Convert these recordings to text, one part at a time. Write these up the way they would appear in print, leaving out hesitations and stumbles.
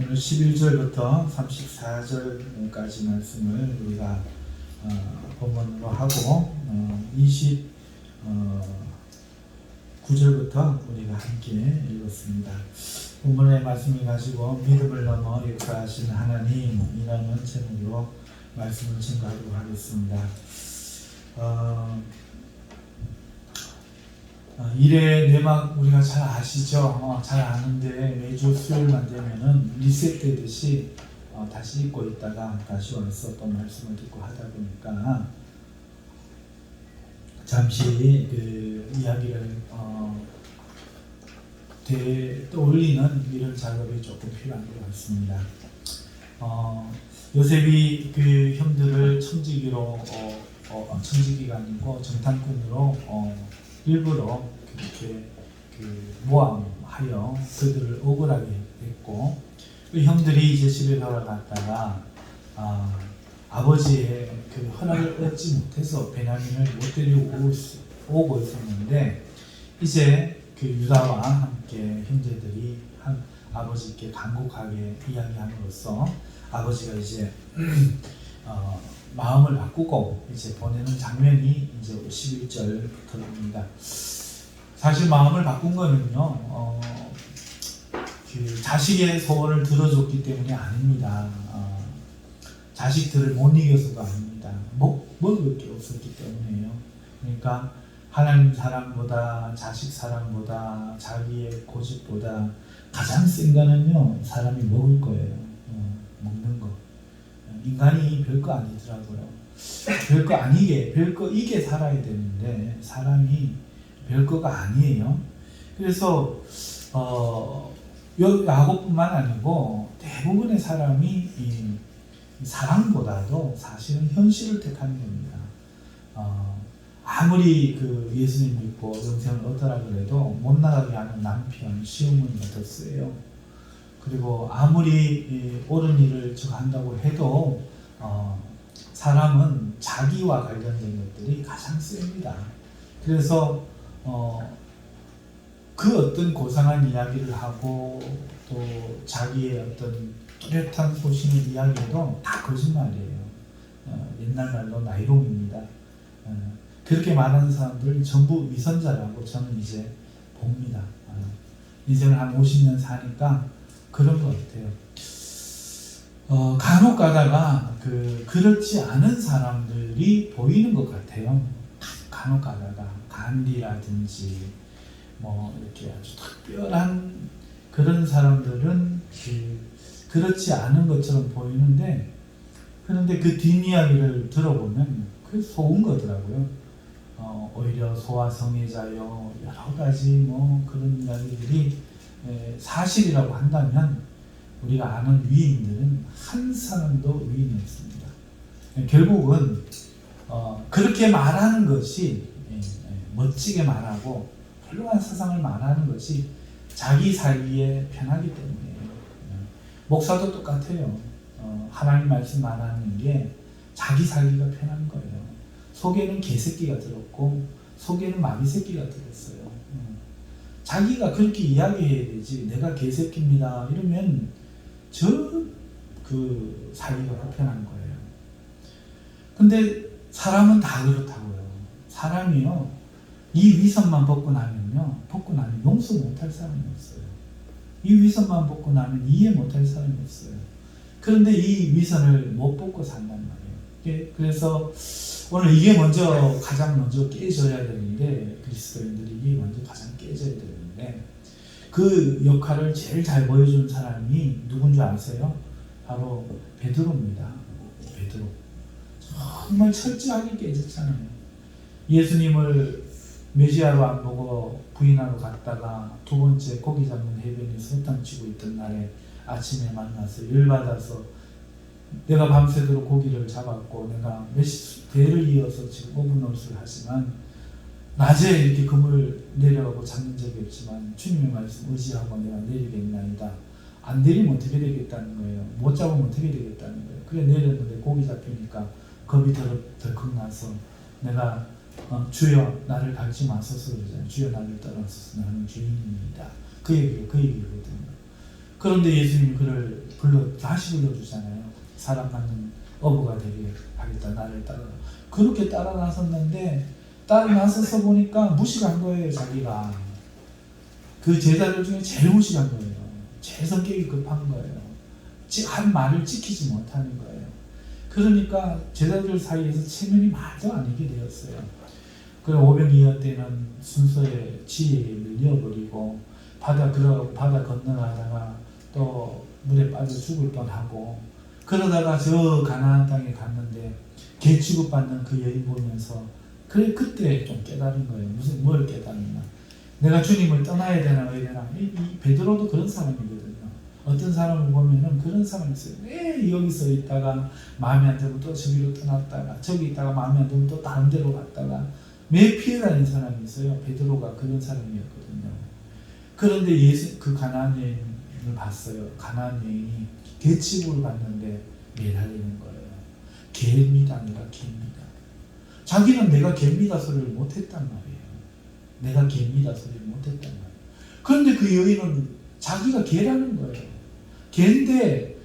오늘 11절부터 34절까지 말씀을 우리가 본문으로 하고 29절부터 우리가 함께 읽었습니다. 본문의 말씀을 가지고 믿음을 넘어 역사하신 하나님이라는 제목으로 말씀을 증거하도록 하겠습니다. 일의 내막 우리가 잘 아시죠? 잘 아는데 매주 수요일만 되면은 리셋되듯이 다시 읽고 있다가 다시 와서 또 말씀을 듣고 하다 보니까 잠시 그 이야기를 떠올리는 이런 작업이 조금 필요한 것 같습니다. 요셉이 그 형들을 청지기로 청지기가 아니고 정탐꾼으로 일부러 그렇게 모함하여 그들을 억울하게 했고, 그 형들이 이제 집에 돌아갔다가 아버지의 그 허락을 얻지 못해서 베냐민을 못 데리고 오고 있었는데, 이제 그 유다와 함께 형제들이 아버지께 간곡하게 이야기함으로써 아버지가 이제 마음을 바꾸고 이제 보내는 장면이 이제 11절부터입니다. 사실 마음을 바꾼 거는요, 그 자식의 소원을 들어줬기 때문이 아닙니다. 자식들을 못 이겨서가 아닙니다. 먹을 게 없었기 때문이에요. 그러니까 하나님 사랑보다, 자식 사랑보다, 자기의 고집보다 가장 센 거는요, 사람이 먹을 거예요. 먹는 거. 인간이 별거 아니더라고요. 별거 이게 살아야 되는데 사람이 별거가 아니에요. 그래서 야곱뿐만 아니고 대부분의 사람이 이 사랑보다도 사실은 현실을 택하는 겁니다. 아무리 그 예수님 믿고 영생을 얻더라 그래도 못 나가게 하는 남편, 시어머니 같았어요. 그리고 아무리 옳은 일을 한다고 해도 사람은 자기와 관련된 것들이 가장 셉니다. 그래서 그 어떤 고상한 이야기를 하고 또 자기의 어떤 뚜렷한 소신을 이야기해도 다 거짓말이에요. 옛날 말로 나이롱입니다. 그렇게 말하는 사람들 전부 위선자라고 저는 이제 봅니다. 인생을 한 50년 사니까 그런 것 같아요. 간혹 가다가 그렇지 않은 사람들이 보이는 것 같아요. 간혹 가다가 간디라든지 이렇게 아주 특별한 그런 사람들은 그렇지 않은 것처럼 보이는데, 그런데 그 뒷이야기를 들어보면 그게 속은 거더라고요. 오히려 소아성애자요, 여러 가지 그런 이야기들이 사실이라고 한다면 우리가 아는 위인들은 한 사람도 위인이 없습니다. 결국은 그렇게 말하는 것이 멋지게 말하고 훌륭한 사상을 말하는 것이 자기 살기에 편하기 때문이에요. 목사도 똑같아요. 하나님 말씀 말하는 게 자기 살기가 편한 거예요. 속에는 개새끼가 들었고 속에는 마비새끼가 들었어요. 자기가 그렇게 이야기해야 되지, 내가 개새끼입니다 이러면 살기가 불편한 거예요. 근데 사람은 다 그렇다고요. 사람이요, 이 위선만 벗고 나면 용서 못할 사람이 없어요. 이 위선만 벗고 나면 이해 못할 사람이 없어요. 그런데 이 위선을 못 벗고 산단 말이에요. 그래서 오늘 이게 가장 먼저 깨져야 되는데, 그리스도인들이 이게 먼저 가장 깨져야 되는데, 그 역할을 제일 잘 보여준 사람이 누군지 아세요? 바로 베드로입니다. 베드로. 정말 철저하게 깨졌잖아요. 예수님을 메시아로 안 보고 부인하러 갔다가 두 번째 고기 잡는 해변에 소탕 치고 있던 날에 아침에 만나서 열받아서 내가 밤새도록 고기를 잡았고 내가 대를 이어서 지금 5분 노릇을 하지만 낮에 이렇게 그물 내려가고 잡는 적이 없지만 주님의 말씀 의지하고 내가 내리겠나이다. 안 내리면 어떻게 되겠다는 거예요. 못 잡으면 어떻게 되겠다는 거예요. 그래 내렸는데 고기 잡히니까 겁이 덜컥 나서 내가 주여 나를 밟지 마소서 그러잖아요. 주여 나를 떠나소서 나는 주인입니다. 그 얘기거든요. 그런데 예수님이 그를 다시 불러주잖아요. 사랑받는 어부가 되게 하겠다. 나를 따라. 그렇게 따라 나섰는데 따라 나서서 보니까 무식한 거예요. 자기가. 그 제자들 중에 제일 무식한 거예요. 제일 성격이 급한 거예요. 한 말을 지키지 못하는 거예요. 그러니까 제자들 사이에서 체면이 말도 아니게 되었어요. 그 오병이어 때는 순서의 지혜에 밀려버리고 바다 건너가다가 또 물에 빠져 죽을 뻔하고 그러다가 저 가나안 땅에 갔는데 개 취급받는 그 여인 보면서 그때 좀 깨달은 거예요. 뭘 깨달았나? 내가 주님을 떠나야 되나 왜 되나? 이 베드로도 그런 사람이거든요. 어떤 사람을 보면은 그런 사람이 있어요. 왜 여기서 있다가 마음에 안 들면 또 저기로 떠났다가 저기 있다가 마음에 안 들면 또 다른 데로 갔다가 매 피해 다니는 사람이 있어요. 베드로가 그런 사람이었거든요. 그런데 그 가나안 여인을 봤어요. 가나안 여인이 개취급을 받는데 매달리는 거예요. 개입니다. 내가 개입니다. 자기는 내가 개입니다 소리를 못했단 말이에요. 내가 개입니다 소리를 못했단 말이에요. 그런데 그 여인은 자기가 개라는 거예요. 개인데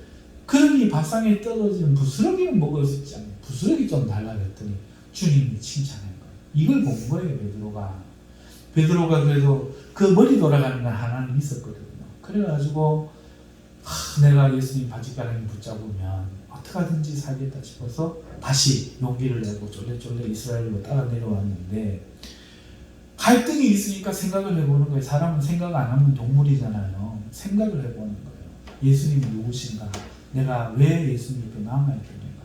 그러니 밥상에 떨어지는 부스러기는 먹을 수 있지 않아요. 부스러기 좀 달라 그랬더니 주님이 칭찬한 거예요. 이걸 본 거예요. 베드로가 그래도 그 머리 돌아가는 건 하나는 있었거든요. 그래가지고 내가 예수님 바짓가랑이 붙잡으면 어떻게 하든지 살겠다 싶어서 다시 용기를 내고 쫄래쫄래 이스라엘로 따라 내려왔는데 갈등이 있으니까 생각을 해보는 거예요. 사람은 생각 안 하면 동물이잖아요. 생각을 해보는 거예요. 예수님이 누구신가? 내가 왜 예수님 옆에 남아야 되는가?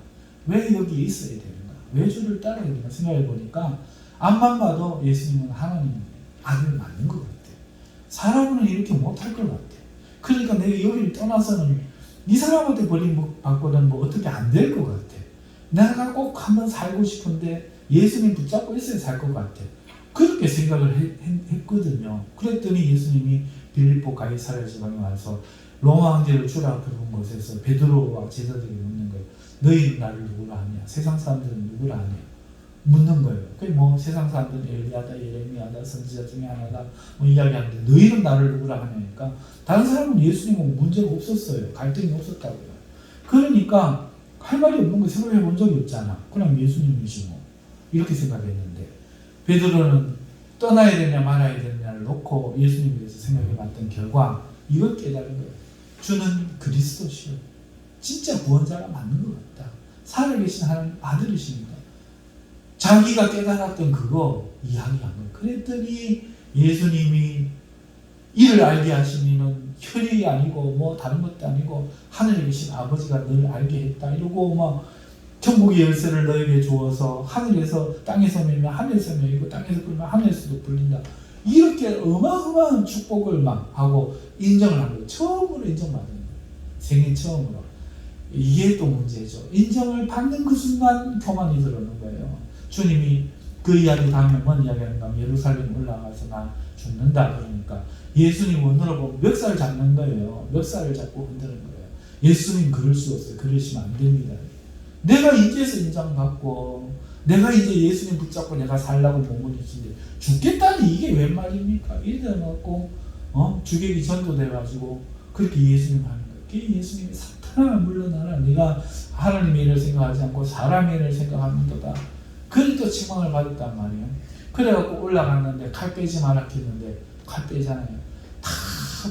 왜 여기 있어야 되는가? 왜 주를 따라야 되는가? 생각해 보니까 앞만 봐도 예수님은 하나님 아들 맞는 것 같아요. 사람은 이렇게 못할 것 같아요. 그러니까 내가 여기를 떠나서는 이 사람한테 버림받고는 뭐 어떻게 안 될 것 같아. 내가 꼭 한번 살고 싶은데 예수님 붙잡고 있어야 살 것 같아. 그렇게 생각을 했거든요. 그랬더니 예수님이 빌립보 가이사랴 지방에 와서 로마 황제를 주라 앞에 본 곳에서 베드로와 제자들이 묻는 거예요. 너희는 나를 누구라 하냐? 세상 사람들은 누구라 하냐? 묻는 거예요. 그게 뭐 세상 사람들은 엘리야다, 예레미야다, 선지자 중에 하나다 뭐 이야기하는데 너희는 나를 누구라 하냐니까 다른 사람은 예수님은 문제가 없었어요. 갈등이 없었다고요. 그러니까 할 말이 없는 거 생각해 본 적이 없잖아. 그냥 예수님이시 뭐 이렇게 생각했는데 베드로는 떠나야 되냐 말아야 되냐를 놓고 예수님에 대해서 생각해 봤던 결과 이걸 깨달은 거예요. 주는 그리스도시요. 진짜 구원자가 맞는 것 같다. 살아계신 하나님 아들이십니다. 자기가 깨달았던 그거 이야기한 거예요. 그랬더니 예수님이 이를 알게 하시니는 혈이 아니고 뭐 다른 것도 아니고 하늘에 계신 아버지가 널 알게 했다. 이러고 막 천국의 열쇠를 너에게 주어서 하늘에서 땅에서 밀면 하늘에서 밀고 땅에서 불면 하늘에서도 불린다. 이렇게 어마어마한 축복을 막 하고 인정을 한 거예요. 처음으로 인정받은 거예요. 생애 처음으로. 이게 또 문제죠. 인정을 받는 그 순간 교만이 들어오는 거예요. 주님이 그 이야기 다음에 뭔 이야기하는가 하면 예루살렘 올라가서 나 죽는다 그러니까 예수님 원으로 보면 멱살을 잡는 거예요. 멱살을 잡고 흔드는 거예요. 예수님 그럴 수 없어요. 그러시면 안 됩니다. 내가 이제서 인정받고 내가 이제 예수님 붙잡고 내가 살라고 몸을 이기는데 죽겠다니 이게 웬 말입니까? 이래놓고 주객이 전도돼가지고 그렇게 예수님 하는 거예요. 그게 예수님이 사탄아 물러나라. 네가 하나님의 일을 생각하지 않고 사람의 일을 생각하는도다. 그리 또 책망을 받았단 말이에요. 그래갖고 올라갔는데 칼 빼지 마라 했는데 칼 빼잖아요. 다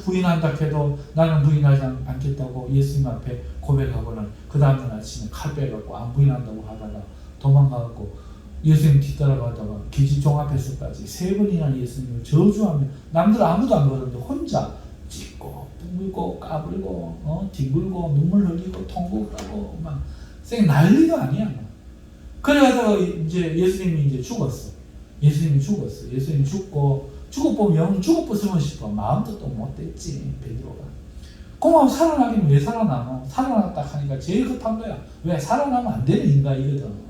부인한다 해도 나는 부인하지 않겠다고 예수님 앞에 고백하고는 그 다음날 아침에 칼 빼갖고 안 부인한다고 하다가 도망가갖고 예수님 뒤따라가다가 기지종 앞에서까지 3번이나 예수님을 저주하며 남들 아무도 안 그러는데 혼자 찢고 뿜고 까불고 뒹굴고 눈물 흘리고 통곡 하고 막 난리가 아니야. 막. 그래가다가 이제 예수님이 이제 죽었어. 예수님이 죽고 보면 죽었으면 싶어. 마음도 또 못됐지 베드로가. 그럼 살아나기는 왜 살아나노? 살아났다 하니까 제일 급한 거야. 왜? 살아나면 안 되는 인간이거든.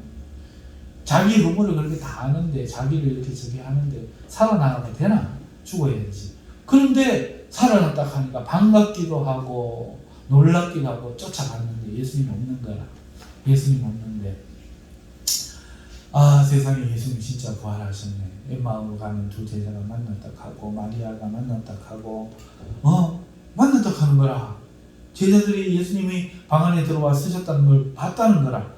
자기 루머를 그렇게 다 아는데 자기를 이렇게 저기 하는데 살아나가면 되나? 죽어야지. 그런데 살아났다 하니까 반갑기도 하고 놀랍기도 하고 쫓아갔는데 예수님 없는 거야. 예수님 없는데 세상에 예수님 진짜 부활하셨네. 엠마오로 가는 두 제자가 만났다 하고 마리아가 만났다 하고 만났다 하는 거라. 제자들이 예수님이 방 안에 들어와 쓰셨다는 걸 봤다는 거라.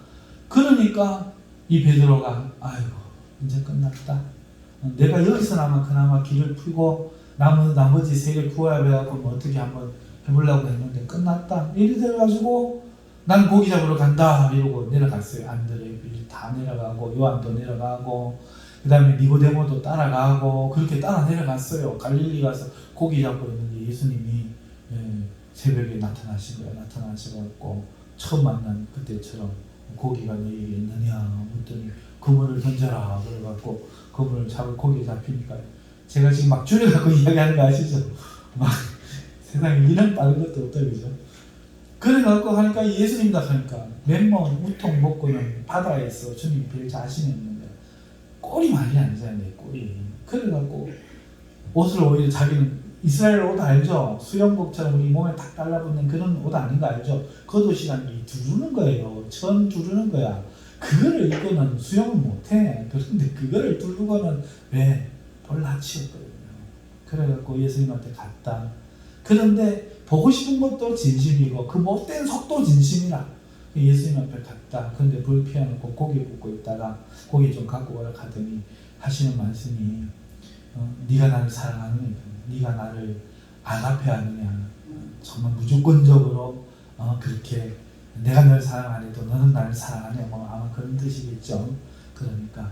그러니까 이 베드로가 아이고 이제 끝났다. 내가 여기서나마 그나마 길을 풀고 나머지 세를 구해야 해갖고 뭐 어떻게 한번 해보려고 했는데 끝났다. 이리 돼가지고 난 고기 잡으러 간다 이러고 내려갔어요. 안드레 다 내려가고 요한도 내려가고 그 다음에 니고데모도 따라가고 그렇게 따라 내려갔어요. 갈릴리 가서 고기 잡고 있는데 예수님이 새벽에 나타나신 거예요. 나타나셔갖고 처음 만난 그때처럼 고기가 너희에게 있느냐 묻더니 그물을 던져라 그래갖고 그물을 잡고 고기 잡히니까 제가 지금 막 줄여갖고 이야기하는 거 아시죠? 막 세상에 이런 빠른 것도 없다 그죠? 그래갖고 하니까 예수님다 하니까 맨몸 우통 벗고는 바다에서 주님 뵐 자신이 있는데 꼴이 말이 아니잖아요. 내 꼴이. 그래갖고 옷을 오히려 자기는 이스라엘 옷 알죠? 수영복처럼 우리 몸에 딱 달라붙는 그런 옷 아닌 거 알죠? 겉옷이란 두르는 거예요. 천 두르는 거야. 그거를 입고는 수영을 못해. 그런데 그거를 두르고는 왜? 볼라치였거든요. 그래갖고 예수님한테 갔다. 그런데 보고 싶은 것도 진심이고 그 못된 속도 진심이라 예수님 앞에 갔다. 근데 불 피워놓고 고기 굽고 있다가 고기 좀 갖고 오라 하더니 하시는 말씀이 네가 나를 사랑하느냐, 네가 나를 아가페하느냐, 정말 무조건적으로 그렇게 내가 널 사랑 안 해도 너는 나를 사랑하냐, 뭐 아마 그런 뜻이겠죠. 그러니까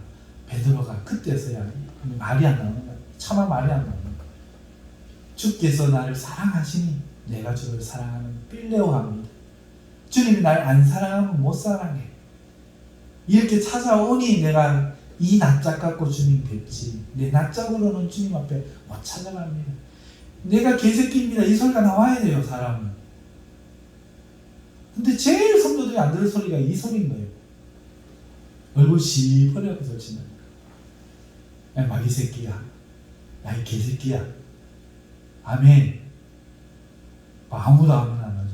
베드로가 그때서야 말이 안 나오는 거야. 차마 말이 안 나오는 거야. 주께서 나를 사랑하시니 내가 주를 사랑하는 필레오합니다. 주님이 날 안 사랑하면 못 사랑해. 이렇게 찾아오니 내가 이 낯짝 갖고 주님 뵙지. 내 낯짝으로는 주님 앞에 못 찾아갑니다. 내가 개새끼입니다. 이 소리가 나와야 돼요, 사람은. 근데 제일 성도들이 안 들을 소리가 이 소리인 거예요. 얼굴 시퍼래하고 소리치는 거야. 야, 마귀 새끼야. 야, 이 개새끼야. 아멘. 아무도 아멘 안 하죠.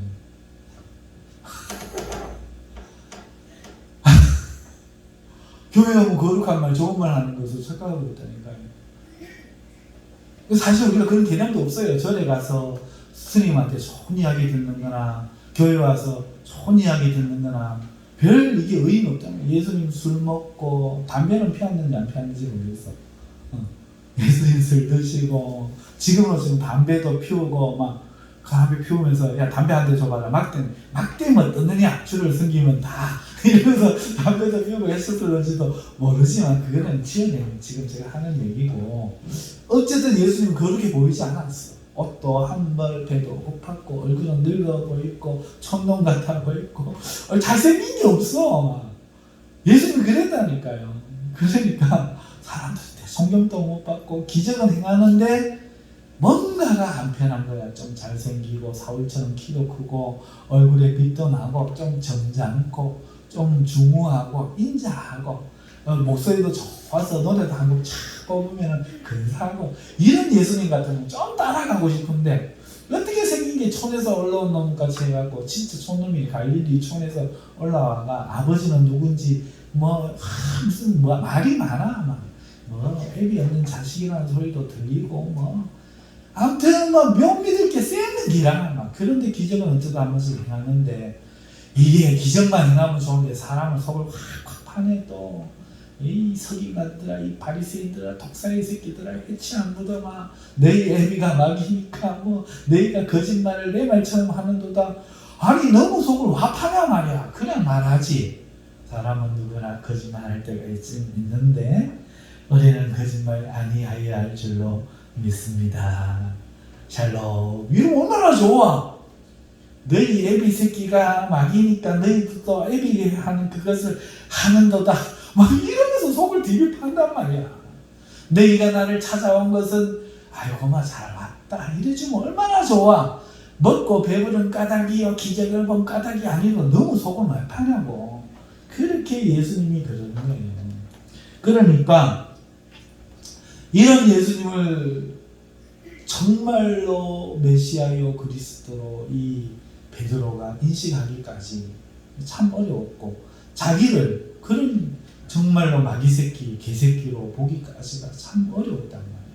교회하고 거룩한 말, 좋은 말 하는 것을 착각하고 있다니까요. 사실 우리가 그런 개념도 없어요. 절에 가서 스님한테 좋은 이야기 듣는 거나 교회 와서 좋은 이야기 듣는 거나 별 이게 의의는 없잖아요. 예수님 술 먹고 담배는 피웠는지 안 피웠는지 모르겠어. 예수님 술 드시고 지금 담배도 피우고 막 담배 피우면서 야 담배 한 대 줘봐라. 막대면 떴느냐 줄을 숨기면 다 이러면서 담배도 피우고 했었을지도 모르지만 그거는 지어낸 지금 제가 하는 얘기고 어쨌든 예수님은 그렇게 보이지 않았어. 옷도 한 벌 배도 고팠고 얼굴은 늙어 보이고 촌놈 같아 보이고 잘생긴 게 없어. 예수님은 그랬다니까요. 그러니까 사람들한테 성경도 못 받고 기적은 행하는데 뭔가가 안 편한 거야. 좀 잘생기고 사울처럼 키도 크고 얼굴에 빛도 나고 좀 점잖고 좀 중후하고 인자하고 목소리도 좋아서 노래도 한 곡 쫙 뽑으면 근사하고 이런 예수님 같으면 좀 따라가고 싶은데 어떻게 생긴 게 촌에서 올라온 놈같이 해갖고 진짜 촌놈이 갈릴리 촌에서 올라와가 아버지는 누군지 무슨 말이 많아. 애비 없는 자식이라는 소리도 들리고 아무튼 명 믿을 게 쎄는 기라. 그런데 기적은 어쩌다 한 번씩 행하는데 이게 기적만 행하면 좋은데 사람을 속을 확 파네. 또 이 서기관들아, 이 바리새인들아, 독사의 새끼들아, 해치 안 묻어마. 너희 애비가 마귀니까 너희가 거짓말을 내 말처럼 하는도다. 아니 너무 속을 화 파냐 말이야. 그냥 말하지. 사람은 누구나 거짓말할 때가 있는데 우리는 거짓말 아니하여야 할 줄로 믿습니다. 샬롬. 이러면 얼마나 좋아. 너희 애비 새끼가 마귀니까 너희도 애비 하는 그것을 하는도다. 막 이러면서 속을 디비 판단 말이야. 너희가 나를 찾아온 것은 아이고 잘 왔다 이러지면 얼마나 좋아. 먹고 배부른 까닭이요 기적을 본 까닭이 아니고 너무 속을 많이 파냐고. 그렇게 예수님이 그러는 거예요. 그러니까 이런 예수님을 정말로 메시아요 그리스도로 이 베드로가 인식하기까지 참 어려웠고 자기를 그런 정말로 마귀새끼 개새끼로 보기까지가 참 어려웠단 말이에요.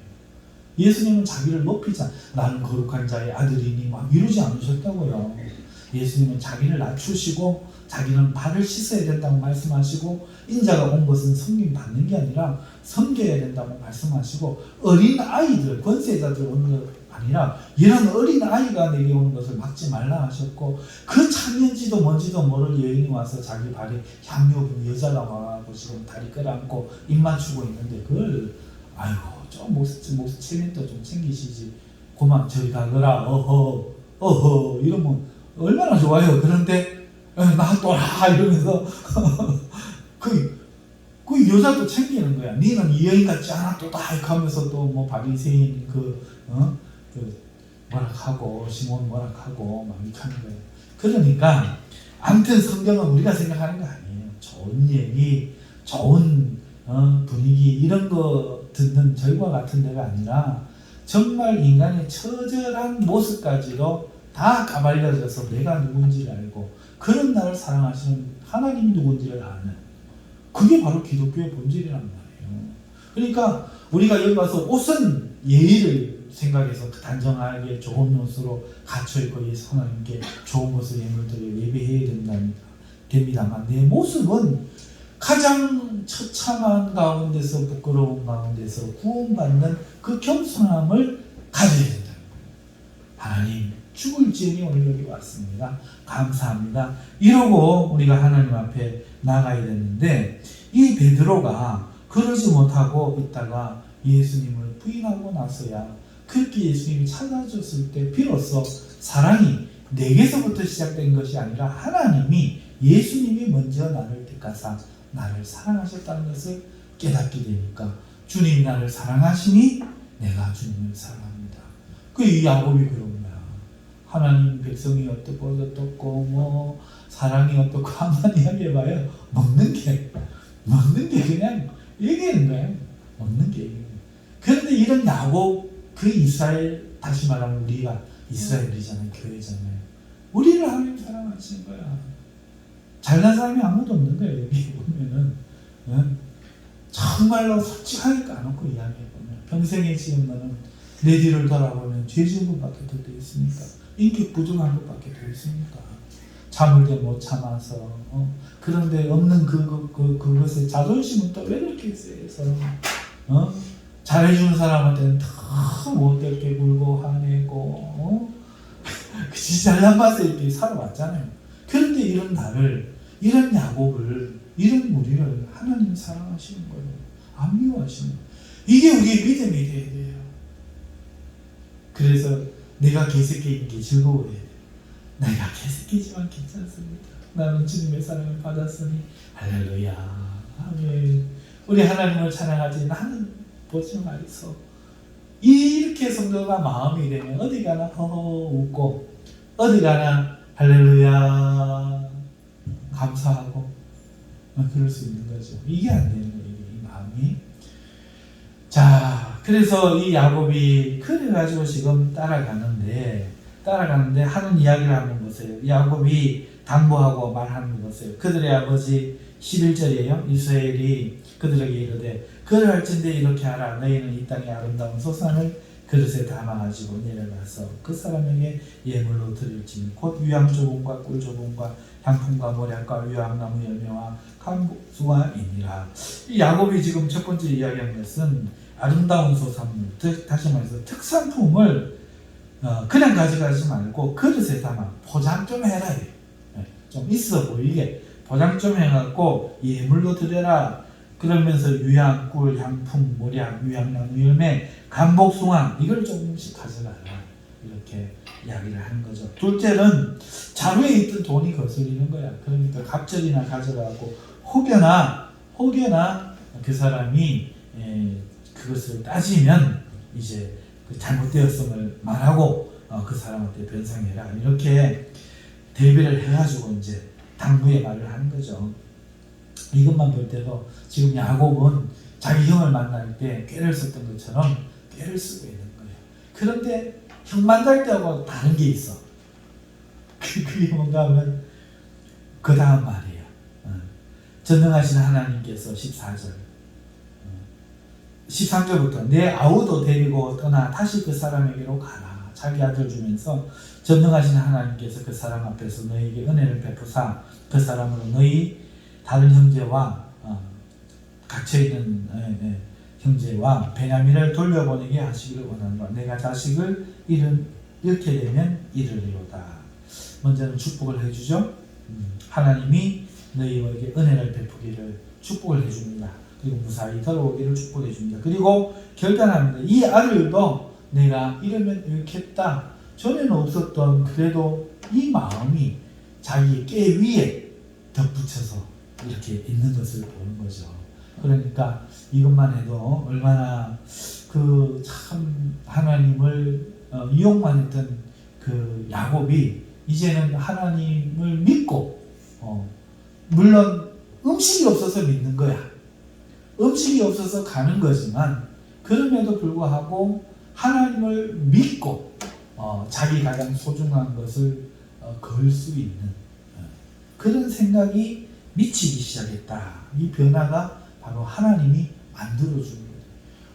예수님은 자기를 높이자 나는 거룩한 자의 아들이니 막 이러지 않으셨다고요. 예수님은 자기를 낮추시고 자기는 발을 씻어야 된다고 말씀하시고 인자가 온 것은 섬김 받는 게 아니라 섬겨야 된다고 말씀하시고 어린 아이들, 권세자들 오는 것 아니라 이런 어린 아이가 내게 오는 것을 막지 말라 하셨고 그 창년지도 뭔지도 모를 여인이 와서 자기 발에 향유 분 여자가 와가지고 지금 다리 끌어안고 입 맞추고 있는데 그걸 아이고 좀 모습 체면도 좀 챙기시지 고만 저리 가거라 어허 이러면 얼마나 좋아요. 그런데 놔둬라 이러면서 그 여자도 챙기는 거야. 니는 이 여인 같지 않아 또다 하면서 또 뭐 바리새인 뭐락하고 시몬 뭐락하고 막 이렇게 하는 거예요. 그러니까 아무튼 성경은 우리가 생각하는 거 아니에요. 좋은 얘기, 좋은 분위기 이런 거 듣는 저희와 같은 데가 아니라 정말 인간의 처절한 모습까지도 다 까발려져서 내가 누군지를 알고 그런 나를 사랑하시는 하나님이 누군지를 아는 그게 바로 기독교의 본질이란 말이에요. 그러니까 우리가 여기 와서 옷은 예의를 생각해서 단정하게 좋은 옷으로 갖춰입고 예수 하나님께 좋은 것을 예물드려 예배해야 됩니다만 내 모습은 가장 처참한 가운데서 부끄러운 가운데서 구원받는 그 겸손함을 가져야 된다는 거예요. 하나님 죽을지니 오늘 여기 왔습니다. 감사합니다. 이러고 우리가 하나님 앞에 나가야 되는데 이 베드로가 그러지 못하고 있다가 예수님을 부인하고 나서야 그렇게 예수님이 찾아줬을 때 비로소 사랑이 내게서부터 시작된 것이 아니라 하나님이 예수님이 먼저 나를 택하사 나를 사랑하셨다는 것을 깨닫게 되니까 주님이 나를 사랑하시니 내가 주님을 사랑합니다. 이 야곱이 그런 거야. 하나님 백성이 어떻고 뭐 사랑이 어떻고 한번 이야기해봐요. 먹는 게 그냥 얘기하는 거예요. 먹는 게 얘기해요. 그런데 이런 야곱 그 이스라엘 다시 말하면 우리가 이스라엘이잖아요. 교회잖아요. 우리를 하나님 사랑하시는 거야. 잘난 사람이 아무도 없는 거예요. 여기 보면은 정말로 솔직하게 까놓고 이야기해보면 평생에 지은 너는 내 뒤를 돌아보면 죄 지은 것밖에 더 되어 있습니까? 인격 부정한 것밖에 되어 있습니까? 참을 때 못 참아서 그런데 없는 그것에 자존심은 또 왜 이렇게 세서 잘해주는 사람한테는 더 못되게 굴고 화내고 그치 잘난 맛에 이렇게 살아왔잖아요. 그런데 이런 나를 이런 야곱을 이런 우리를 하나님 사랑하시는 거예요. 안 미워하시는 거예요. 이게 우리의 믿음이 돼야 돼요. 그래서 내가 개새끼인 게 즐거워야 돼요. 내가 개새끼지만 괜찮습니다. 나는 주님의 사랑을 받았으니 할렐루야. 아멘. 우리 하나님을 찬양하지 나는 보지 말소. 이렇게 성도가 마음이 되면 어디 가나 허허 웃고 어디 가나 할렐루야 감사하고 그럴 수 있는 거죠. 이게 안 되는 거예요. 이 마음이. 자, 그래서 이 야곱이 그래가지고 지금 따라가는데 하는 이야기를 하는 것이에요. 야곱이 당부하고 말하는 것이에요. 그들의 아버지 11절이에요. 이스라엘이 그들에게 이르되 그럴진대 이렇게 하라. 너희는 이 땅의 아름다운 소산을 그릇에 담아가지고 내려가서 그 사람에게 예물로 드릴지니 곧 유향조금과 꿀조금과 향품과 모략과 유향나무 열매와 감수와이니라. 이 야곱이 지금 첫 번째 이야기한 것은 아름다운 소산물, 다시 말해서 특산품을 그냥 가져가지 말고 그릇에 담아 포장 좀 해라. 좀 있어 보이게 포장 좀 해갖고 예물로 드려라. 그러면서 유향, 꿀, 향품, 모략, 유향나무 열매, 감복숭아 이걸 조금씩 가져가라. 이렇게 이야기를 하는 거죠. 둘째는 자루에 있던 돈이 거슬리는 거야. 그러니까 갑절이나 가져가고 혹여나 그 사람이 그것을 따지면 이제 그 잘못되었음을 말하고 그 사람한테 변상해라. 이렇게 대비를 해가지고 이제 당부의 말을 하는 거죠. 이것만 볼 때도 지금 야곱은 자기 형을 만날 때 꾀를 썼던 것처럼 꾀를 쓰고 있는 거예요. 그런데 형 만날 때하고 다른 게 있어. 그게 뭔가 하면 그 다음 말이에요. 전능하신 하나님께서 14절 13절부터 내 아우도 데리고 떠나 다시 그 사람에게로 가라. 자기 아들 주면서 전능하신 하나님께서 그 사람 앞에서 너희에게 은혜를 베푸사 그 사람으로 너희 다른 형제와 갇혀있는 형제와 베냐민을 돌려보내게 하시기를 원하노라. 내가 자식을 잃게 되면 이르리로다. 먼저는 축복을 해주죠. 하나님이 너희에게 은혜를 베푸기를 축복을 해줍니다. 그리고 무사히 돌아오기를 축복해 줍니다. 그리고 결단합니다. 이 아들도 내가 이러면 잃겠다. 전에는 없었던 그래도 이 마음이 자기 깨 위에 덧붙여서 이렇게 있는 것을 보는 거죠. 그러니까 이것만 해도 얼마나 그 참 하나님을 이용만 했던 그 야곱이 이제는 하나님을 믿고 물론 음식이 없어서 믿는 거야. 음식이 없어서 가는 거지만 그럼에도 불구하고 하나님을 믿고 자기 가장 소중한 것을 걸 수 있는 그런 생각이 미치기 시작했다. 이 변화가 바로 하나님이 만들어주는 거예요.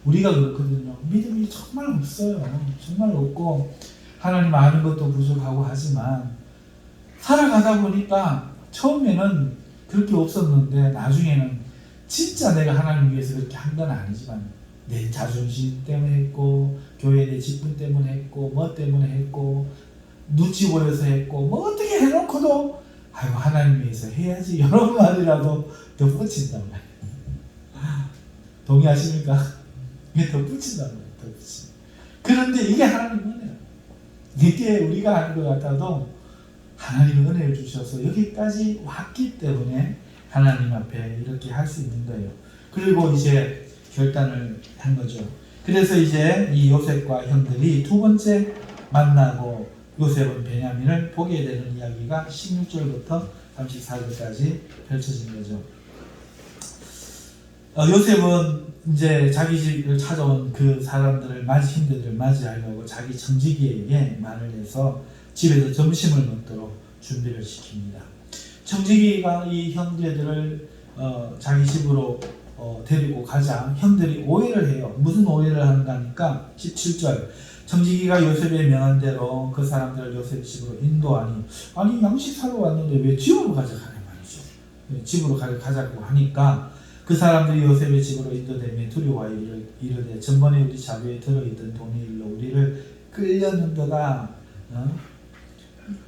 우리가 그렇거든요. 믿음이 정말 없어요. 정말 없고 하나님 아는 것도 부족하고 하지만 살아가다 보니까 처음에는 그렇게 없었는데 나중에는 진짜 내가 하나님 위해서 그렇게 한 건 아니지만 내 자존심 때문에 했고 교회 내 직분 때문에 했고 뭐 때문에 했고 눈치 보여서 했고 뭐 어떻게 해놓고도 아이고 하나님 위해서 해야지 이런 말이라도 덧붙인단 말이에요. 동의하십니까? 이게 덧붙인단 말이에요. 덧붙인. 그런데 이게 하나님 은혜예요. 이게 우리가 하는 것 같아도 하나님의 은혜를 주셔서 여기까지 왔기 때문에 하나님 앞에 이렇게 할 수 있는 거예요. 그리고 이제 결단을 한 거죠. 그래서 이제 이 요셉과 형들이 두 번째 만나고 요셉은 베냐민을 보게 되는 이야기가 16절부터 34절까지 펼쳐진 거죠. 요셉은 이제 자기 집을 찾아온 그 사람들을 형제들을 맞이하려고 자기 청지기에게 말을 해서 집에서 점심을 먹도록 준비를 시킵니다. 청지기가 이 형제들을 자기 집으로 데리고 가자 형들이 오해를 해요. 무슨 오해를 하는가 하니까 17절 청지기가 요셉의 명한 대로 그 사람들을 요셉 집으로 인도하니 아니 양식 사러 왔는데 왜 집으로 가져가냐 말이죠. 집으로 가자고 하니까 그 사람들이 요셉의 집으로 인도되며 두려워하여 이르되 전번에 우리 자루에 들어있던 돈의 일로 우리를 끌려는도다.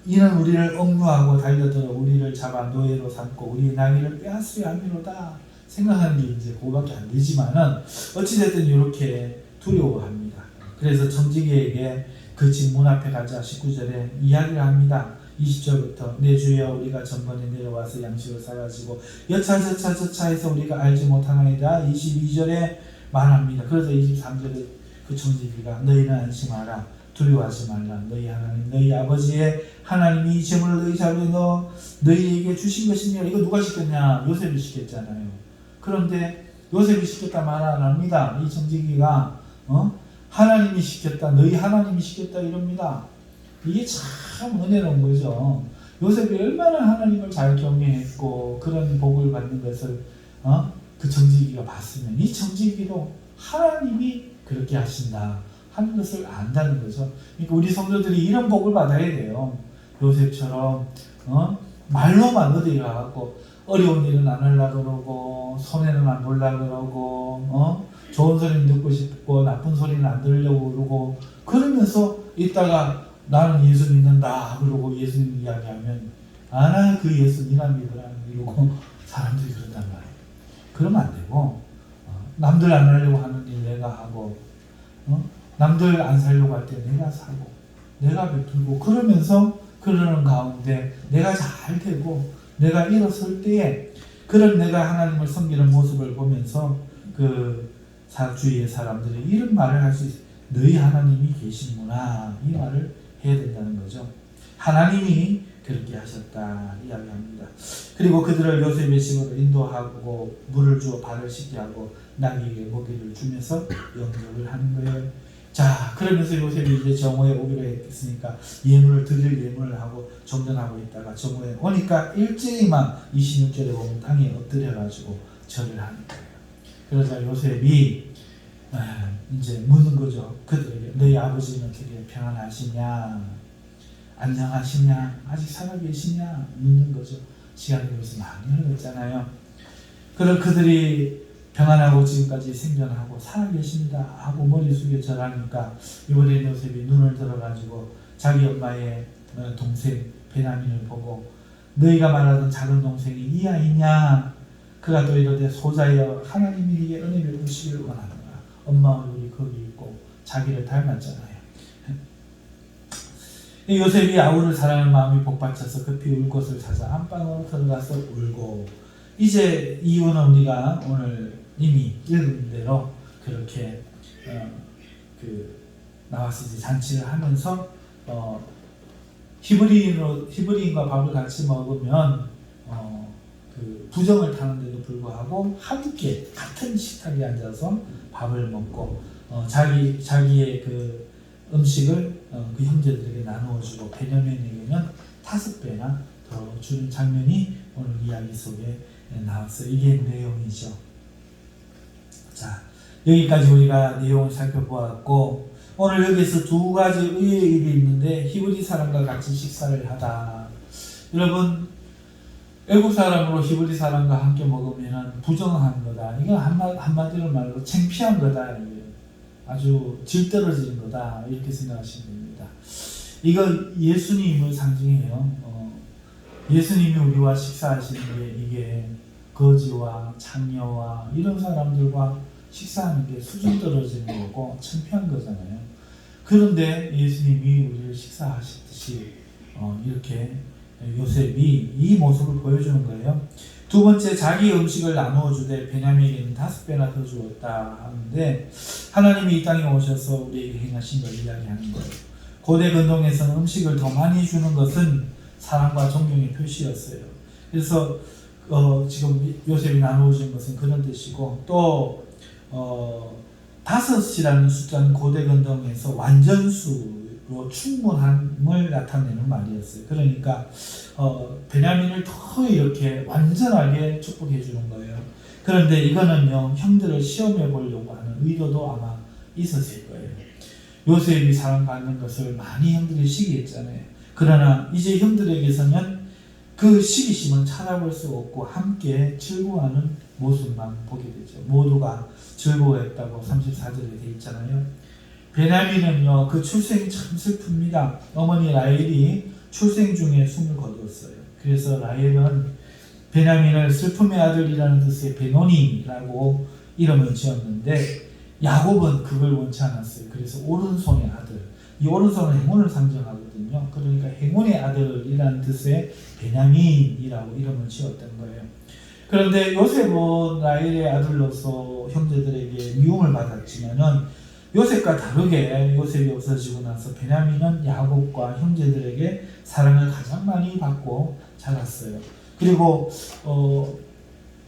이는 우리를 억누하고 달려들어 우리를 잡아 노예로 삼고 우리의 나귀를 빼앗으려 함이로다. 생각하는 게 이제 그거밖에 안 되지만은 어찌됐든 이렇게 두려워합니다. 그래서 청지기에게 그 집 문 앞에 가자 19절에 이야기를 합니다. 20절부터 내 주여 우리가 전번에 내려와서 양식을 사가지고 여차 해서 우리가 알지 못하나이다. 22절에 말합니다. 그래서 23절에 그 청지기가 너희는 안심하라. 두려워하지 말라. 너희 하나님 너희 아버지의 하나님이 이 재물을 너희 자루에 넣어 너희에게 주신 것이며 이거 누가 시켰냐? 요셉이 시켰잖아요. 그런데 요셉이 시켰다 말 안 합니다. 이 청지기가 하나님이 시켰다 너희 하나님이 시켰다 이럽니다. 이게 참 은혜로운 거죠. 요셉이 얼마나 하나님을 잘 경외했고 그런 복을 받는 것을 그 청지기가 봤으면 이 청지기도 하나님이 그렇게 하신다 하는 것을 안다는 거죠. 그러니까 우리 성도들이 이런 복을 받아야 돼요. 요셉처럼 말로만 어디 가갖고 어려운 일은 안 하려고 그러고 손해는 안 보려고 그러고 좋은 소리는 듣고 싶고 나쁜 소리는 안 들으려고 그러고 그러면서 있다가 나는 예수 믿는다 그러고 예수님 이야기하면 아나 그 예수 니나 믿으라 이러고 사람들이 그런단 말이에요. 그러면 안 되고 남들 안 하려고 하는 일 내가 하고 남들 안 살려고 할 때 내가 사고 내가 베풀고 그러면서 그러는 가운데 내가 잘 되고 내가 일어설 때에 그런 내가 하나님을 섬기는 모습을 보면서 그 주위의 사람들이 이런 말을 할 수 있어요. 너희 하나님이 계시구나 이 말을 해야 된다는 거죠. 하나님이 그렇게 하셨다 이야기합니다. 그리고 그들을 요셉의 집으로 인도하고 물을 주어 발을 씻게 하고 나귀에게 먹이를 주면서 영접을 하는 거예요. 자 그러면서 요셉이 이제 정오에 오기로 했으니까 예물을 드릴 예물을 하고 정전하고 있다가 정오에 오니까 일제히만 26절에 보면 땅에 엎드려 가지고 절을 하는 거예요. 그러자 요셉이 이제 묻는 거죠. 그들에게 너희 아버지는 어떻게 평안하시냐, 안녕하시냐, 아직 살아계시냐 묻는 거죠. 시간이 벌써 많이 흘렀잖아요. 그럼 그들이 평안하고 지금까지 생존하고 살아계십니다 하고 머리 숙여 절하니까 이번에 요셉이 눈을 들어가지고 자기 엄마의 동생 베냐민을 보고 너희가 말하던 작은 동생이 이 아이냐? 그가 또 이르되 소자여 하나님이 네게 은혜 베푸시기를 원하노라. 엄마 얼굴이 거기 있고 자기를 닮았잖아요. 요셉이 아우를 사랑하는 마음이 복받쳐서 급히 울 곳을 찾아 안방으로 들어가서 울고, 이제 이유는 우리가 오늘 이미 읽은 대로 그렇게 나와서 잔치를 하면서 히브리인과 밥을 같이 먹으면 부정을 타는데도 불구하고 함께 같은 식탁에 앉아서 밥을 먹고 자기의 그 음식을 그 형제들에게 나누어주고 베냐민에게는 5배나 더 주는 장면이 오늘 이야기 속에 나왔어요. 이게 내용이죠. 자, 여기까지 우리가 내용을 살펴보았고, 오늘 여기서 2가지 의외의 일이 있는데 히브리 사람과 같이 식사를 하다. 여러분, 외국 사람으로 히브리 사람과 함께 먹으면 부정한 거다. 이건 한마디로 말로 창피한 거다. 아주 질 떨어지는 거다. 이렇게 생각하시면 됩니다. 이거 예수님을 상징해요. 예수님이 우리와 식사하시는 게 이게 거지와 창녀와 이런 사람들과 식사하는 게 수준 떨어지는 거고 창피한 거잖아요. 그런데 예수님이 우리를 식사하시듯이 이렇게 요셉이 이 모습을 보여주는 거예요. 2번째, 자기 음식을 나누어 주되 베냐민에게는 5배나 더 주었다 하는데, 하나님이 이 땅에 오셔서 우리에게 행하신 걸 이야기하는 거예요. 고대 근동에서는 음식을 더 많이 주는 것은 사랑과 존경의 표시였어요. 그래서 지금 요셉이 나누어 준 것은 그런 뜻이고, 또 5이라는 숫자는 고대 근동에서 완전수로 충분함을 나타내는 말이었어요. 그러니까 베냐민을 더 이렇게 완전하게 축복해 주는 거예요. 그런데 이거는요, 형들을 시험해 보려고 하는 의도도 아마 있었을 거예요. 요셉이 사랑받는 것을 많이 형들이 시기했잖아요. 그러나 이제 형들에게서는 그 시기심은 찾아볼 수 없고 함께 즐거워하는 모습만 보게 되죠. 모두가 즐거워했다고 34절에 되어 있잖아요. 베냐민은요, 그 출생이 참 슬픕니다. 어머니 라헬이 출생 중에 숨을 거두었어요. 그래서 라헬은 베냐민을 슬픔의 아들이라는 뜻의 베노니라고 이름을 지었는데, 야곱은 그걸 원치 않았어요. 그래서 오른손의 아들, 이 오른손은 행운을 상징하거든요. 그러니까 행운의 아들이라는 뜻의 베냐민이라고 이름을 지었던 거예요. 그런데 요셉은 라헬의 아들로서 형제들에게 미움을 받았지만은 요셉과 다르게 요셉이 없어지고 나서 베냐민은 야곱과 형제들에게 사랑을 가장 많이 받고 자랐어요. 그리고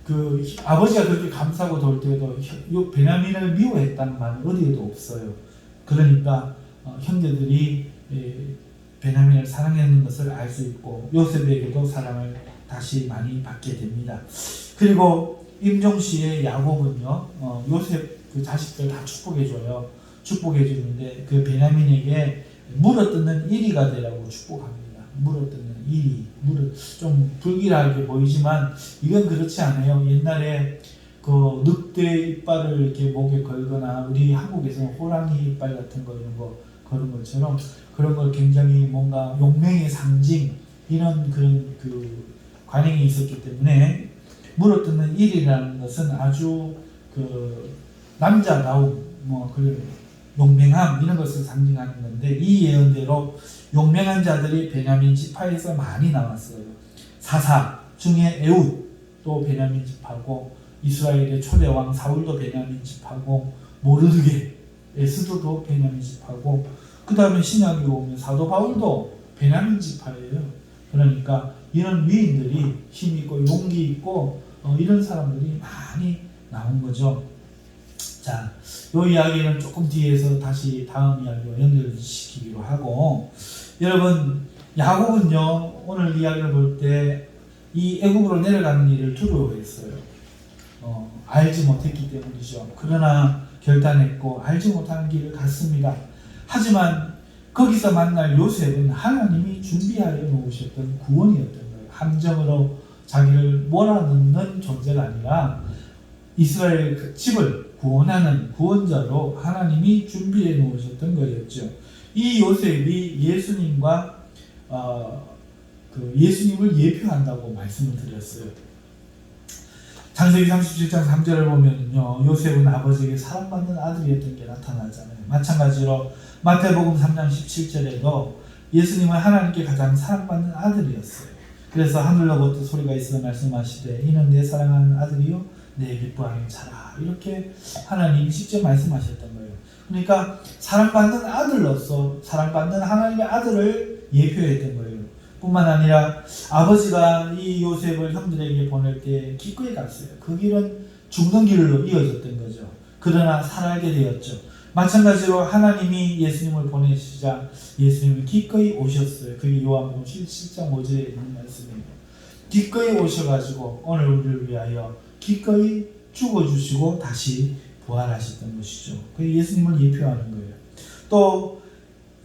그 아버지가 그렇게 감싸고 돌 때도 베냐민을 미워했다는 말은 어디에도 없어요. 그러니까 형제들이 베냐민을 사랑했는 것을 알 수 있고 요셉에게도 사랑을 다시 많이 받게 됩니다. 그리고 임종시에 야곱은요, 요셉 그 자식들 다 축복해줘요. 축복해주는데 그 베냐민에게 물어뜯는 이리가 되라고 축복합니다. 물어뜯는 이리, 좀 불길하게 보이지만 이건 그렇지 않아요. 옛날에 그 늑대 이빨을 이렇게 목에 걸거나 우리 한국에서는 호랑이 이빨 같은 거 이런 거 그런 것처럼 그런 걸 굉장히 뭔가 용맹의 상징 이런 그런 그 관행이 있었기 때문에 물어뜯는 일이라는 것은 아주 그 남자다움, 그 용맹함 이런 것을 상징하는 건데, 이 예언대로 용맹한 자들이 베냐민 지파에서 많이 나왔어요. 사사 중에 에훗도 베냐민 지파고, 이스라엘의 초대 왕 사울도 베냐민 지파고, 모르드게 에스더도 베냐민 지파고, 그 다음에 신약에 오면 사도 바울도 베냐민 지파예요. 그러니까 이런 위인들이 힘 있고 용기 있고 이런 사람들이 많이 나온 거죠. 자, 이 이야기는 조금 뒤에서 다시 다음 이야기와 연결시키기로 하고, 여러분 야곱은요 오늘 이야기를 볼 때 이 애굽으로 내려가는 일을 두려워했어요. 알지 못했기 때문이죠. 그러나 결단했고 알지 못하는 길을 갔습니다. 하지만 거기서 만날 요셉은 하나님이 준비하여 놓으셨던 구원이었던 거예요. 함정으로 자기를 몰아넣는 존재가 아니라 이스라엘 그 집을 구원하는 구원자로 하나님이 준비해 놓으셨던 거였죠. 이 요셉이 예수님과 예수님을 예표한다고 말씀을 드렸어요. 창세기 37장 3절을 보면요, 요셉은 아버지에게 사랑받는 아들이었던 게 나타나잖아요. 마찬가지로 마태복음 3장 17절에도 예수님은 하나님께 가장 사랑받는 아들이었어요. 그래서 하늘로부터 소리가 있어 말씀하시되 이는 내 사랑하는 아들이요 내 기뻐하는 자라, 이렇게 하나님이 직접 말씀하셨던 거예요. 그러니까 사랑받는 아들로서 사랑받는 하나님의 아들을 예표했던 거예요. 뿐만 아니라 아버지가 이 요셉을 형들에게 보낼 때 기꺼이 갔어요. 그 길은 죽는 길로 이어졌던 거죠. 그러나 살아게 되었죠. 마찬가지로 하나님이 예수님을 보내시자 예수님이 기꺼이 오셨어요. 그게 요한복음 17장 5절에 있는 말씀이에요. 기꺼이 오셔가지고 오늘 우리를 위하여 기꺼이 죽어주시고 다시 부활하셨던 것이죠. 그게 예수님을 예표하는 거예요. 또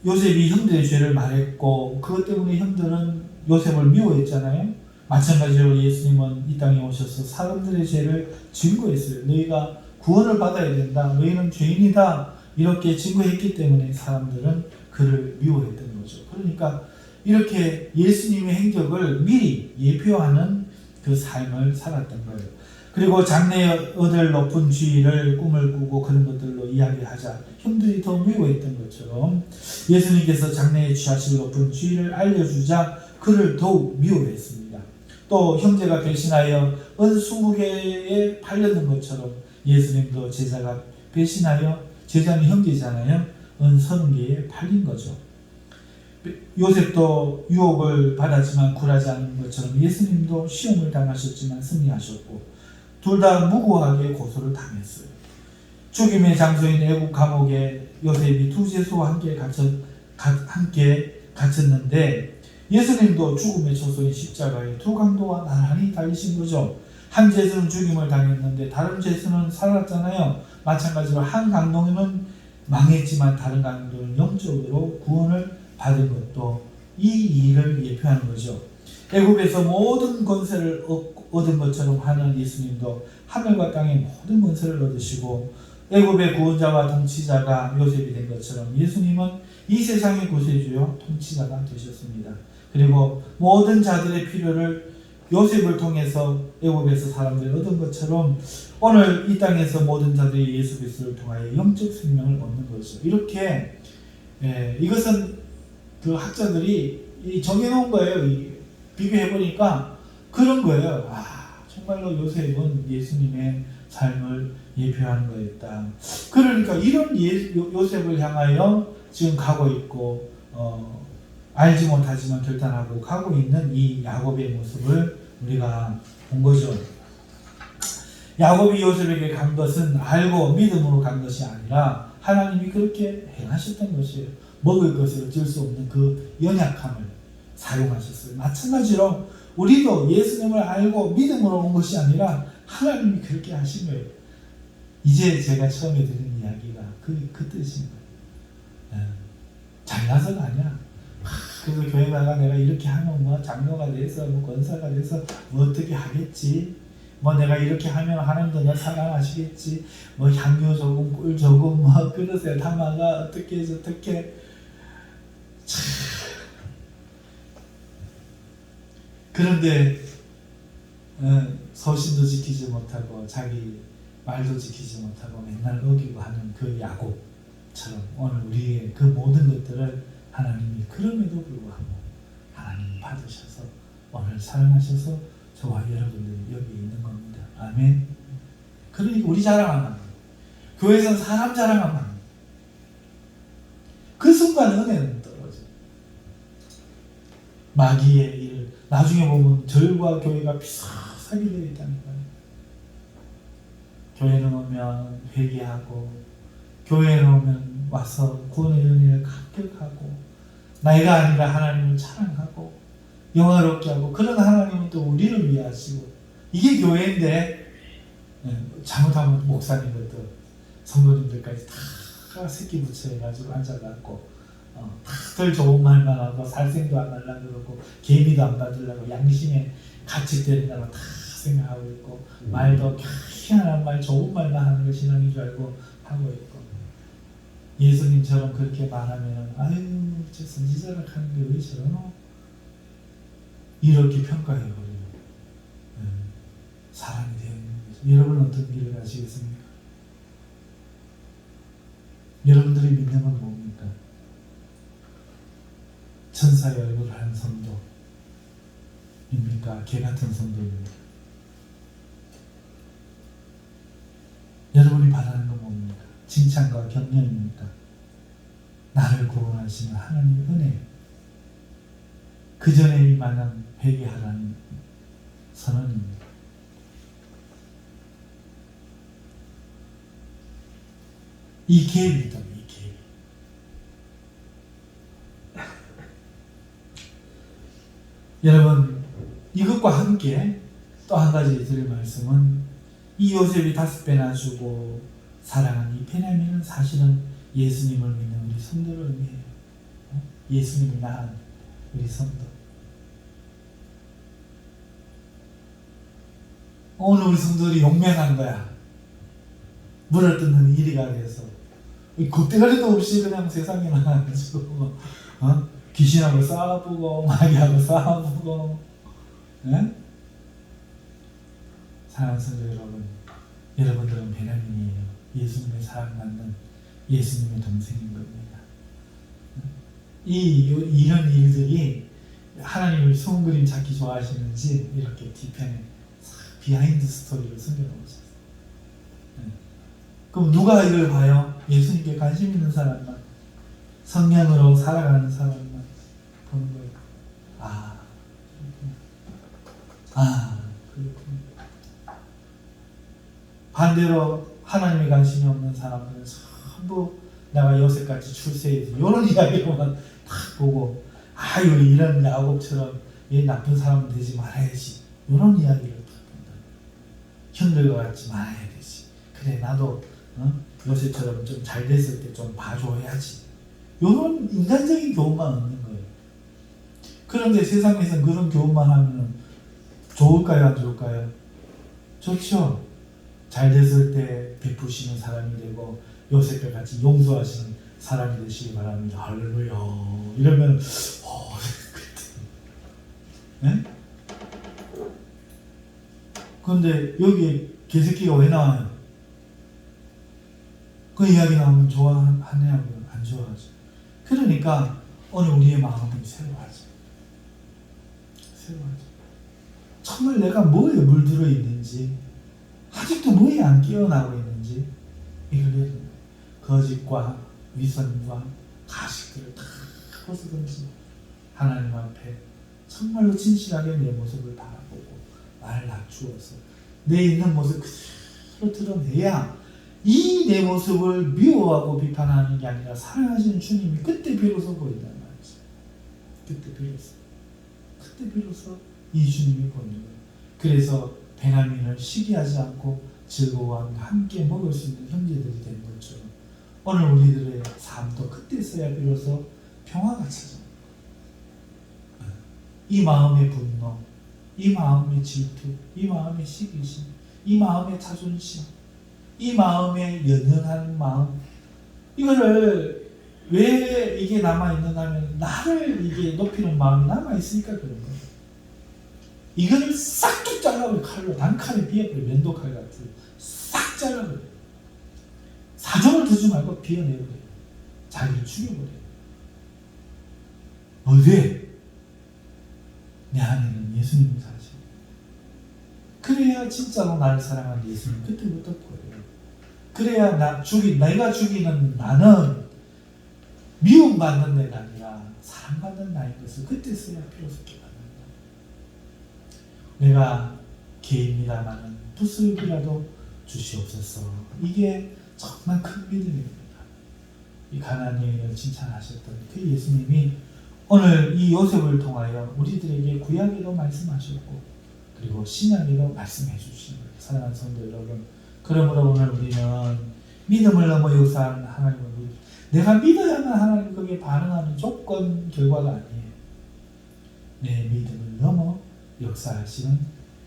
요셉이 형들의 죄를 말했고 그것 때문에 형들은 요셉을 미워했잖아요. 마찬가지로 예수님은 이 땅에 오셔서 사람들의 죄를 증거했어요. 너희가 구원을 받아야 된다. 너희는 죄인이다. 이렇게 증거했기 때문에 사람들은 그를 미워했던 거죠. 그러니까 이렇게 예수님의 행적을 미리 예표하는 그 삶을 살았던 거예요. 그리고 장래에 얻을 높은 지위를 꿈을 꾸고 그런 것들로 이야기하자 형들이 더 미워했던 것처럼 예수님께서 장래에 취하실 높은 지위를 알려주자 그를 더욱 미워했습니다. 또 형제가 배신하여 은 20개에 팔렸는 것처럼 예수님도 제자가 배신하여, 제자는 형제잖아요, 은 30개에 팔린 거죠. 요셉도 유혹을 받았지만 굴하지 않은 것처럼 예수님도 시험을 당하셨지만 승리하셨고 둘 다 무고하게 고소를 당했어요. 죽임의 장소인 애국 감옥에 요셉이 두 죄수와 함께 갇혔는데 예수님도 죽음의 처소인 십자가에 두 강도와 나란히 달리신 거죠. 한 죄수는 죽임을 당했는데 다른 죄수는 살았잖아요. 마찬가지로 한 강도는 망했지만 다른 강도는 영적으로 구원을 받은 것도 이 일을 예표하는 거죠. 애굽에서 모든 권세를 얻은 것처럼 하는 예수님도 하늘과 땅의 모든 권세를 얻으시고 애굽의 구원자와 통치자가 요셉이 된 것처럼 예수님은 이 세상의 구세주요 통치자가 되셨습니다. 그리고 모든 자들의 필요를 요셉을 통해서 애굽에서 사람들이 얻은 것처럼 오늘 이 땅에서 모든 자들이 예수 그리스도를 통하여 영적 생명을 얻는 것이죠. 이렇게 이것은 그 학자들이 정해놓은 거예요. 비교해보니까 그런 거예요. 정말로 요셉은 예수님의 삶을 예표하는 거였다. 그러니까 이런 요셉을 향하여 지금 가고 있고 알지 못하지만 결단하고 가고 있는 이 야곱의 모습을 우리가 본 거죠. 야곱이 요셉에게 간 것은 알고 믿음으로 간 것이 아니라 하나님이 그렇게 행하셨던 것이에요. 먹을 것을 어쩔 수 없는 그 연약함을 사용하셨어요. 마찬가지로 우리도 예수님을 알고 믿음으로 온 것이 아니라 하나님이 그렇게 하신 거예요. 이제 제가 처음에 들은 이야기가 그 뜻인 거예요. 잘나서가 아니야. 그래서 교회 나가 내가 이렇게 하면 뭐 장로가 돼서 뭐 권사가 돼서 뭐 어떻게 하겠지. 뭐 내가 이렇게 하면 하나님도 나 사랑하시겠지. 뭐 향료 조금 꿀 조금 뭐 그릇에 담아가 어떻게 해서 어떻게. 그런데 서신도 지키지 못하고 자기 말도 지키지 못하고 맨날 어기고 하는 그 야곱처럼 오늘 우리의 그 모든 것들을 하나님이 그럼에도 불구하고 하나님이 받으셔서 오늘 사랑하셔서 저와 여러분들이 여기 있는 겁니다. 아멘. 그러니까 우리 자랑하면 안 돼요. 교회에서는 사람 자랑하면 안 돼요. 그 순간 은혜는 떨어져요. 마귀의 일, 나중에 보면 절과 교회가 비슷하게 되어 있다니까요. 교회는 오면 회개하고 교회는 오면 와서 구원의 은혜를 감격하고 나이가 아니라 하나님을 찬양하고 영화롭게 하고 그런 하나님은 또 우리를 위하시고 이게 교회인데 잘못하면 목사님들도 성도님들까지 다 새끼 부처해가지고 앉아갖고 다들 좋은 말만 하고 살생도 안 하려고 그러고 개미도 안 받으려고 양심에 가책되린다고 다 생각하고 있고 말도 희한한 말 좋은 말만 하는 게 신앙인 줄 알고 하고 있고 예수님처럼 그렇게 말하면 아유 저 선지자를 하는 게 왜 저러노? 이렇게 평가해버려요. 사람이 되어 있는 거죠. 여러분은 어떤 길을 가시겠습니까? 여러분들이 믿는 건 뭡니까? 천사의 얼굴을 한 성도입니까? 개같은 성도입니까? 여러분이 바라는 건 뭡니까? 칭찬과 격려입니까? 나를 구원하시는 하나님의 은혜, 그 전에 이만한 회개하라는 선언입니다. 이 갭이 있다면 이 갭이. 여러분 이것과 함께 또 한 가지 드릴 말씀은 이 요셉이 5배나 주고 사랑한 이 베냐민은 사실은 예수님을 믿는 우리 성도를 의미해요. 예수님이 낳은 우리 성도. 오늘 우리 성도들이 용맹한 거야. 물을 뜯는 이리가 돼서 곱대가리도 없이 그냥 세상에 나가지고 귀신하고 싸우고 마귀하고 싸우고. 네? 사랑하는 성도 여러분, 여러분들은 베냐민이에요. 예수님의 사랑받는 예수님의 동생인 겁니다. 이런 일들이 하나님을 소음 그림 찾기 좋아하시는지 이렇게 뒤편에 비하인드 스토리를 숨겨놓으셨어요. 그럼 누가 이걸 봐요? 예수님께 관심 있는 사람만, 성령으로 살아가는 사람만 보는 거예요. 그렇군요. 반대로 하나님에 관심이 없는 사람들은 전부 내가 요셉같이 출세해야지 이런 이야기로만 딱 보고 아유 이런 야곱처럼 이 나쁜 사람은 되지 말아야지 이런 이야기를 딱 본다. 형들과 같이 말아야 되지. 그래 나도 요셉처럼 좀 잘 됐을 때 좀 봐줘야지. 이런 인간적인 교훈만 얻는 거예요. 그런데 세상에서 그런 교훈만 하면 좋을까요? 안 좋을까요? 좋죠. 잘 됐을 때 베푸시는 사람이 되고 요셉과 같이 용서하시는 사람이 되시기 바랍니다. 할렐루야. 이러면 네? 그런데 여기에 개새끼가 왜 나와요? 그 이야기 나오면 좋아하냐고요? 안 좋아하죠. 그러니까 오늘 우리의 마음이 새로워하죠. 정말 내가 뭐에 물들어 있는지, 아직도 뭐에 안 깨어나고 있는지 이걸 해야 됩니다. 거짓과 위선과 가식들을 다 벗어던지고 하나님 앞에 정말로 진실하게 내 모습을 바라보고 나를 낮추어서 내 있는 모습 그대로 드러내야 이 내 모습을 미워하고 비판하는 게 아니라 사랑하시는 주님이 그때 비로소 보인단 말이죠. 그때 비로소 이 주님이 보이는 거예요. 그래서 베냐민을 시기하지 않고 즐거워하며 함께 먹을 수 있는 형제들이 된 것처럼 오늘 우리들의 삶도 그때서야 비로소 평화가 찾아옵니다. 이 마음의 분노, 이 마음의 질투, 이 마음의 시기심, 이 마음의 자존심, 이 마음의 연연한 마음, 이거를 왜 이게 남아있는가 하면 나를 이게 높이는 마음이 남아있으니까 그런 거예요. 이거를 싹둑 잘라버려. 칼로 단칼에 비어버려. 면도칼 같은 싹 잘라버려. 사정을 두지 말고 비워내버려. 자기를 죽여버려. 어디에? 내 안에는 예수님이 사시고 그래야 진짜로 나를 사랑하는 예수님 그때부터 보여요. 그래야 내가 죽이는 나는 미움받는 내가 아니라 사랑받는 나인 것을 그때서야 비로소 깨닫는다. 내가 개입니다마는 부스럭이라도 주시옵소서. 이게 정말 큰 믿음입니다. 이 가나안 여인을 칭찬하셨던 그 예수님이 오늘 이 요셉을 통하여 우리들에게 구약에도 말씀하셨고 그리고 신약에도 말씀해 주신 거예요. 사랑하는 성도 여러분, 그러므로 오늘 우리는 믿음을 넘어 역사하는 하나님을 믿. 내가 믿어야만 하나님 거기에 반응하는 조건 결과가 아니에요. 내 믿음을 넘어 역사하시는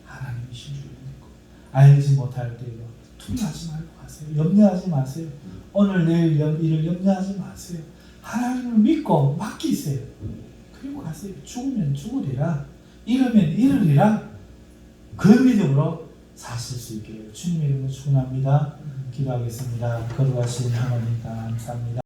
하나님이신 줄 믿고 알지 못할 때요 투기하지 말고 가세요. 염려하지 마세요. 오늘 내일 일을 염려하지 마세요. 하나님을 믿고 맡기세요. 그리고 가세요. 죽으면 죽으리라, 이러면 이르리라. 그 믿음으로 사실 수 있기를 주님의 이름으로 축원합니다. 기도하겠습니다. 거룩하신 하나님 감사합니다.